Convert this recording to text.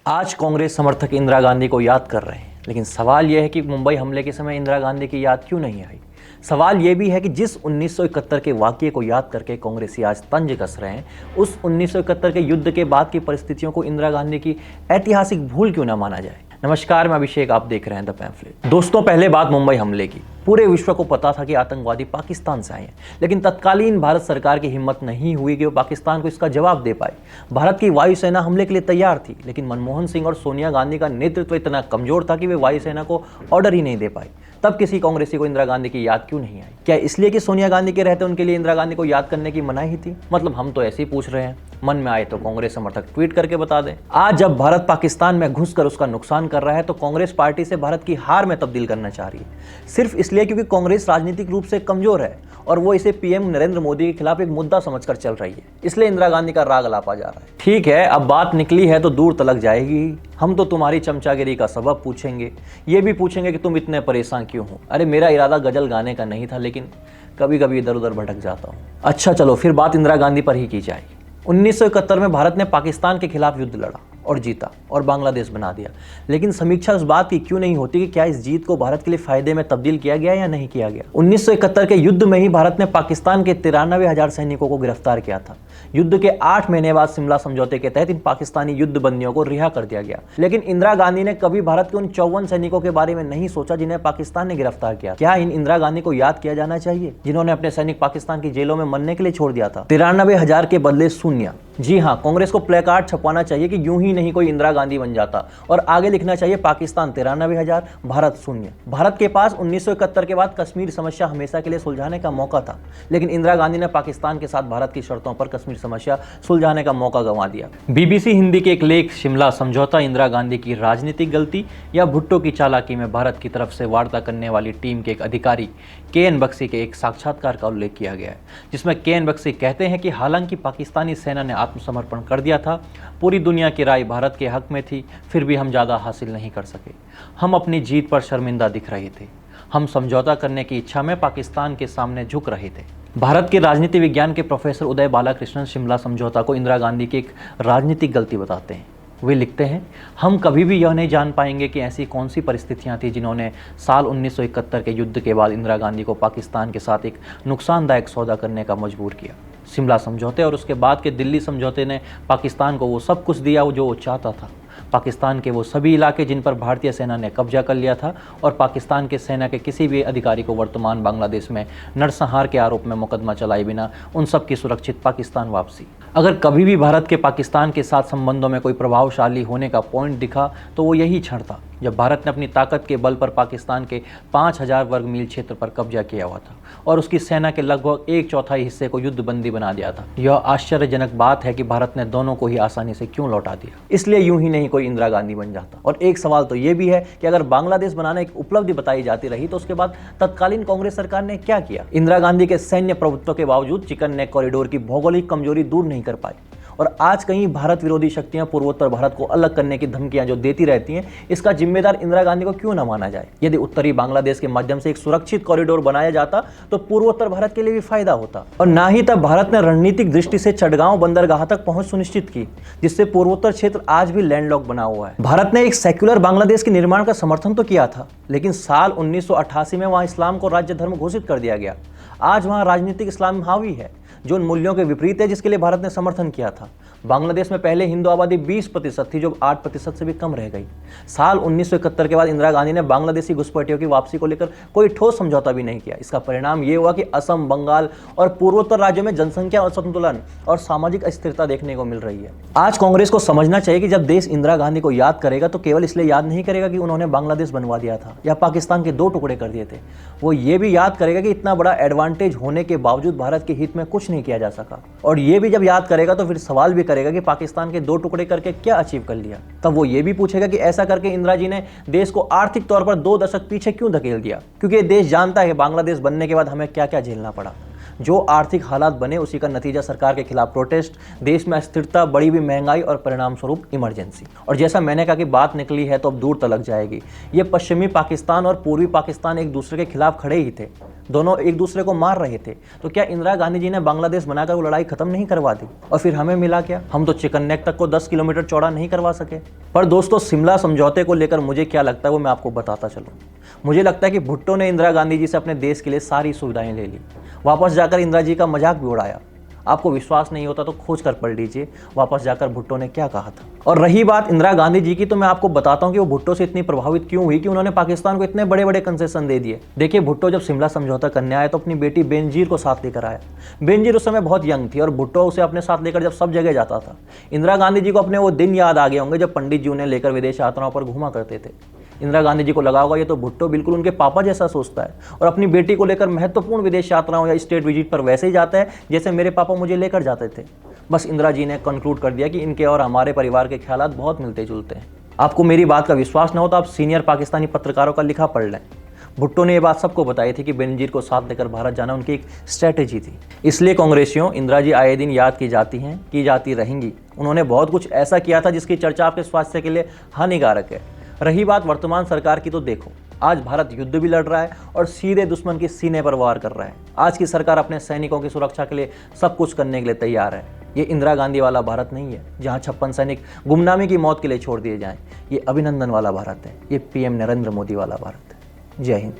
आज कांग्रेस समर्थक इंदिरा गांधी को याद कर रहे हैं, लेकिन सवाल यह है कि मुंबई हमले के समय इंदिरा गांधी की याद क्यों नहीं आई। सवाल यह भी है कि जिस 1971 के वाक़ये को याद करके कांग्रेसी आज तंज कस रहे हैं, उस 1971 के युद्ध के बाद की परिस्थितियों को इंदिरा गांधी की ऐतिहासिक भूल क्यों न माना जाए। नमस्कार, मैं अभिषेक, आप देख रहे हैं द पैम्फलेट। दोस्तों, पहले बात मुंबई हमले की। पूरे विश्व को पता था कि आतंकवादी पाकिस्तान से आए हैं, लेकिन तत्कालीन भारत सरकार की हिम्मत नहीं हुई कि वो पाकिस्तान को इसका जवाब दे पाए। भारत की वायुसेना हमले के लिए तैयार थी, लेकिन मनमोहन सिंह और सोनिया गांधी का नेतृत्व इतना कमजोर था कि वे वायुसेना को ऑर्डर ही नहीं दे पाए। तब किसी कांग्रेसी को इंदिरा गांधी की याद क्यों नहीं आई? क्या इसलिए कि सोनिया गांधी के रहते उनके लिए इंदिरा गांधी को याद करने की मनाही थी? मतलब हम तो ऐसे ही पूछ रहे हैं, मन में आए तो कांग्रेस समर्थक ट्वीट करके बता दें। आज जब भारत पाकिस्तान में घुसकर उसका नुकसान कर रहा है, तो कांग्रेस पार्टी से भारत की हार में तब्दील करना चाह रही है, सिर्फ इसलिए क्योंकि कांग्रेस राजनीतिक रूप से कमजोर है और वो इसे पीएम नरेंद्र मोदी के खिलाफ एक मुद्दा समझकर चल रही है। इसलिए इंदिरा गांधी का राग अलापा जा रहा है। ठीक है, अब बात निकली है तो दूर तलक जाएगी। हम तो तुम्हारी चमचागिरी का सबब पूछेंगे, ये भी पूछेंगे कि तुम इतने परेशान क्यों हो। अरे, मेरा इरादा गजल गाने का नहीं था, लेकिन कभी कभी इधर उधर भटक जाता हूँ। अच्छा चलो, फिर बात इंदिरा गांधी पर ही की जाएगी। 1971 में भारत ने पाकिस्तान के खिलाफ युद्ध लड़ा और जीता और बांग्लादेश बना दिया, लेकिन समीक्षा उस बात की क्यों नहीं होती कि क्या इस जीत को भारत के लिए फायदे में तब्दील किया गया या नहीं किया गया। 1971 के युद्ध में ही भारत ने पाकिस्तान के 93,000 सैनिकों को गिरफ्तार किया था। युद्ध के 8 महीने बाद शिमला समझौते के तहत इन पाकिस्तानी युद्ध बंदियों को रिहा कर दिया गया, लेकिन इंदिरा गांधी ने कभी भारत के उन 54 सैनिकों के बारे में नहीं सोचा जिन्हें पाकिस्तान ने गिरफ्तार किया। क्या इन इंदिरा गांधी को याद किया जाना चाहिए, जिन्होंने अपने सैनिक पाकिस्तान की जेलों में मरने के लिए छोड़ दिया था? 93,000 के बदले शून्य। जी हाँ, कांग्रेस को प्लेकार्ड छपवाना चाहिए कि यूं ही नहीं कोई इंदिरा गांधी बन जाता, और आगे लिखना चाहिए पाकिस्तान 93,000, भारत शून्य। भारत के पास 1971 के बाद कश्मीर समस्या हमेशा के लिए सुलझाने का मौका था, लेकिन इंदिरा गांधी ने पाकिस्तान के साथ भारत की शर्तों पर कश्मीर समस्या सुलझाने का मौका गंवा दिया। बीबीसी हिंदी के एक लेख, शिमला समझौता इंदिरा गांधी की राजनीतिक गलती या भुट्टो की चालाकी, में भारत की तरफ से वार्ता करने वाली टीम के एक अधिकारी के.एन. बख्शी के एक साक्षात्कार का उल्लेख किया गया है, जिसमें के.एन. बख्शी कहते हैं कि हालांकि पाकिस्तानी सेना ने आत्मसमर्पण कर दिया था, पूरी दुनिया की राय भारत के हक में थी, फिर भी हम ज़्यादा हासिल नहीं कर सके। हम अपनी जीत पर शर्मिंदा दिख रहे थे। हम समझौता करने की इच्छा में पाकिस्तान के सामने झुक रहे थे। भारत के राजनीति विज्ञान के प्रोफेसर उदय बालाकृष्णन शिमला समझौता को इंदिरा गांधी की एक राजनीतिक गलती बताते हैं। वे लिखते हैं, हम कभी भी यह नहीं जान पाएंगे कि ऐसी कौन सी परिस्थितियां थी जिन्होंने साल 1971 के युद्ध के बाद इंदिरा गांधी को पाकिस्तान के साथ एक नुकसानदायक सौदा करने का मजबूर किया। शिमला समझौते और उसके बाद के दिल्ली समझौते ने पाकिस्तान को वो सब कुछ दिया जो वो चाहता था। पाकिस्तान के वो सभी इलाके जिन पर भारतीय सेना ने कब्जा कर लिया था, और पाकिस्तान के सेना के किसी भी अधिकारी को वर्तमान बांग्लादेश में नरसंहार के आरोप में मुकदमा चलाए बिना उन सब की सुरक्षित पाकिस्तान वापसी। अगर कभी भी भारत के पाकिस्तान के साथ संबंधों में कोई प्रभावशाली होने का पॉइंट दिखा, तो वो यही क्षण था जब भारत ने अपनी ताकत के बल पर पाकिस्तान के 5,000 वर्ग मील क्षेत्र पर कब्जा किया हुआ था और उसकी सेना के लगभग 1/4 हिस्से को युद्धबंदी बना दिया था। यह आश्चर्यजनक बात है कि भारत ने दोनों को ही आसानी से क्यों लौटा दिया। इसलिए यूं ही नहीं कोई इंदिरा गांधी बन जाता। और एक सवाल तो यह भी है कि अगर बांग्लादेश बनाना एक उपलब्धि बताई जाती रही, तो उसके बाद तत्कालीन कांग्रेस सरकार ने क्या किया? इंदिरा गांधी के सैन्य प्रभुत्व के बावजूद चिकन नेक कॉरिडोर की भौगोलिक कमजोरी दूर नहीं कर पाई, और आज कहीं भारत विरोधी शक्तियां पूर्वोत्तर भारत को अलग करने की धमकियां जो देती रहती हैं, इसका जिम्मेदार इंदिरा गांधी को क्यों न माना जाए? यदि उत्तरी बांग्लादेश के माध्यम से एक सुरक्षित कॉरिडोर बनाया जाता, तो पूर्वोत्तर भारत के लिए भी फायदा होता, और ना ही तब भारत ने रणनीतिक दृष्टि से चटगांव बंदरगाह तक पहुंच सुनिश्चित की, जिससे पूर्वोत्तर क्षेत्र आज भी लैंडलॉक बना हुआ है। भारत ने एक सेक्युलर बांग्लादेश के निर्माण का समर्थन तो किया था, लेकिन साल 1988 में वहां इस्लाम को राज्य धर्म घोषित कर दिया गया। आज वहां राजनीतिक इस्लाम हावी है, जो उन मूल्यों के विपरीत है जिसके लिए भारत ने समर्थन किया था। बांग्लादेश में पहले हिंदू आबादी 20% थी, जो 8% से भी कम रह गई। साल 1971 के बाद इंदिरा गांधी ने बांग्लादेशी घुसपैठियों की वापसी को लेकर कोई ठोस समझौता भी नहीं किया। इसका परिणाम ये हुआ कि असम, बंगाल और पूर्वोत्तर राज्यों में जनसंख्या असंतुलन और सामाजिक अस्थिरता देखने को मिल रही है। आज कांग्रेस को समझना चाहिए कि जब देश इंदिरा गांधी को याद करेगा, तो केवल इसलिए याद नहीं करेगा कि उन्होंने बांग्लादेश बनवा दिया था या पाकिस्तान के 2 टुकड़े कर दिए थे। वो ये भी याद करेगा कि इतना बड़ा एडवांटेज होने के बावजूद भारत के हित में कुछ नहीं किया जा सका। और ये भी जब याद करेगा, तो फिर सवाल भी करेगा कि पाकिस्तान के 2 टुकड़े करके क्या अचीव कर लिया। तब वो ये भी पूछेगा कि ऐसा करके इंदिरा जी ने देश को आर्थिक तौर पर 2 दशक पीछे क्यों धकेल दिया, क्योंकि देश जानता है कि बांग्लादेश बनने के बाद हमें क्या क्या झेलना पड़ा। जो आर्थिक हालात बने उसी का नतीजा सरकार के खिलाफ प्रोटेस्ट, देश में अस्थिरता, बढ़ी हुई महंगाई और परिणाम स्वरूप इमरजेंसी। और जैसा मैंने कहा कि बात निकली है तो अब दूर तलक जाएगी। ये पश्चिमी पाकिस्तान और पूर्वी पाकिस्तान एक दूसरे के खिलाफ खड़े ही थे, दोनों एक दूसरे को मार रहे थे। तो क्या इंदिरा गांधी जी ने बांग्लादेश बनाकर वो लड़ाई खत्म नहीं करवा दी? और फिर हमें मिला क्या? हम तो चिकन नेक तक को 10 किलोमीटर चौड़ा नहीं करवा सके। पर दोस्तों, शिमला समझौते को लेकर मुझे क्या लगता है वो मैं आपको बताता चलूं। मुझे लगता है कि भुट्टो ने इंदिरा गांधी जी से अपने देश के लिए सारी सुविधाएं ले ली, वापस जाकर इंदिरा जी का मजाक भी उड़ाया। आपको विश्वास नहीं होता तो खोज कर पढ़ लीजिए वापस जाकर भुट्टो ने क्या कहा था। और रही बात इंदिरा गांधी जी की, तो मैं आपको बताता हूं कि वो भुट्टो से इतनी प्रभावित क्यों हुई कि उन्होंने पाकिस्तान को इतने बड़े बड़े कंसेशन दे दिए। देखिए, भुट्टो जब शिमला समझौता करने आया तो अपनी बेटी बेनजीर को साथ लेकर आया। बेनजीर उस समय बहुत यंग थी और भुट्टो उसे अपने साथ लेकर जब सब जगह जाता था। इंदिरा गांधी जी को अपने वो दिन याद आ गए होंगे जब पंडित जी उन्हें लेकर विदेश यात्राओं पर घूमा करते थे। इंदिरा गांधी जी को लगा होगा ये तो भुट्टो बिल्कुल उनके पापा जैसा सोचता है और अपनी बेटी को लेकर महत्वपूर्ण विदेश यात्राओं या स्टेट विजिट पर वैसे ही जाता है जैसे मेरे पापा मुझे लेकर जाते थे। बस इंदिरा जी ने कंक्लूड कर दिया कि इनके और हमारे परिवार के ख्यालात बहुत मिलते जुलते हैं। आपको मेरी बात का विश्वास न हो तो आप सीनियर पाकिस्तानी पत्रकारों का लिखा पढ़ लें। भुट्टो ने यह बात सबको बताई थी कि बेनजीर को साथ लेकर भारत जाना उनकी एक स्ट्रैटेजी थी। इसलिए कांग्रेसियों, इंदिरा जी आए दिन याद की जाती हैं, की जाती रहेंगी। उन्होंने बहुत कुछ ऐसा किया था जिसकी चर्चा आपके स्वास्थ्य के लिए हानिकारक है। रही बात वर्तमान सरकार की, तो देखो, आज भारत युद्ध भी लड़ रहा है और सीधे दुश्मन के सीने पर वार कर रहा है। आज की सरकार अपने सैनिकों की सुरक्षा के लिए सब कुछ करने के लिए तैयार है। ये इंदिरा गांधी वाला भारत नहीं है जहां 56 सैनिक गुमनामी की मौत के लिए छोड़ दिए जाएं। ये अभिनंदन वाला भारत है, ये पीएम नरेंद्र मोदी वाला भारत है। जय हिंद।